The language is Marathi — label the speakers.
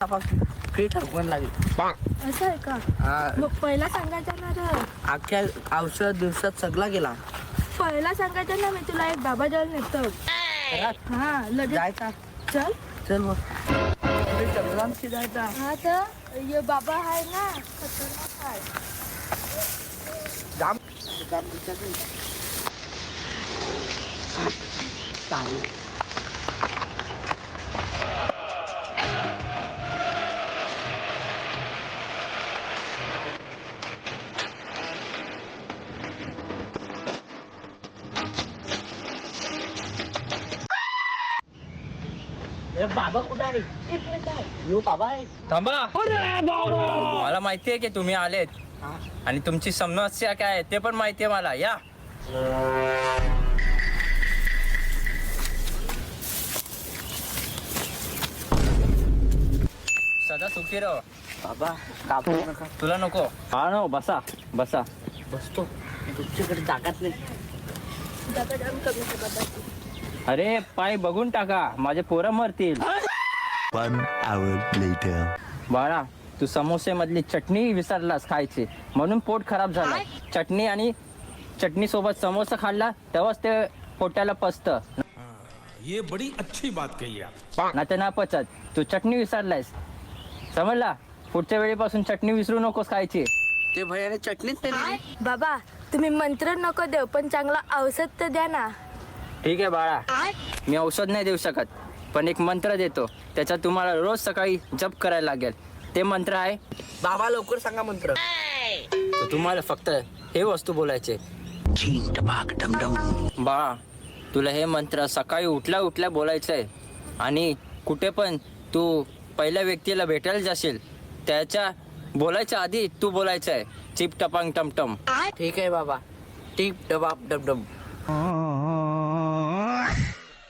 Speaker 1: फ्री ठरवून लागेल.
Speaker 2: असं आहे का? मग पहिला सांगायचं ना रे.
Speaker 1: अख्ख्या औषध दिवसात सगळा गेला.
Speaker 2: पहिला सांगायचं ना, मी तुला एक बाबा जवळ नेतो. हा लगेच
Speaker 1: जायचा.
Speaker 2: चल.
Speaker 1: चल मग जायचा.
Speaker 2: हा तर ये बाबा आहे ना, खतरनाक आहे.
Speaker 1: जाम बाबा कुठे आहे? यो बाबा आहे.
Speaker 3: थांबा. मला माहिती आहे की तुम्ही आलेत आणि तुमची समस्या काय आहे ते पण माहिती आहे मला. या सदा सुखी रहो.
Speaker 1: बाबा कापू नका.
Speaker 3: तुला नको? हा नो, बसा बसा.
Speaker 1: बसतो. तुमच्याकडे जागाच नाही.
Speaker 2: बाबा जाम कमी आहे बाबा.
Speaker 3: अरे पाय बघून टाका, माझे पोरं मरतील.
Speaker 4: 1 hour later.
Speaker 3: बाळा, तू समोसे मधली चटणी विसरलास खायची, म्हणून पोट खराब झालं. चटणी आणि चटणी सोबत समोसा खाल्ला तेव्हाच ते पोटाला पचतं.
Speaker 5: ये बड़ी अच्छी बात कही आप.
Speaker 3: ना ते ना पचत. तू चटणी विसरलायस, समजला? पुढच्या वेळेपासून चटणी विसरू नकोस खायची.
Speaker 1: ते भयाने चटणीच नाही.
Speaker 2: बाबा तुम्ही मंत्र नको देऊ, पण चांगला औषध तर द्या ना.
Speaker 3: ठीक आहे बाळा, मी औषध नाही देऊ शकत, पण एक मंत्र देतो. त्याच्यात तुम्हाला रोज सकाळी जप करायला लागेल. ते मंत्र आहे,
Speaker 1: बाबा लवकर सांगा मंत्र.
Speaker 3: तर तुम्हाला फक्त हे वस्तू बोलायचे. बाळा, तुला हे मंत्र सकाळी उठल्या उठल्या बोलायचं आहे. आणि कुठे पण तू पहिल्या व्यक्तीला भेटायला जाशील त्याच्या बोलायच्या आधी तू बोलायचं आहे, चिप टपांग टमटम.
Speaker 1: ठीक आहे बाबा. टिप टपाप डबडब.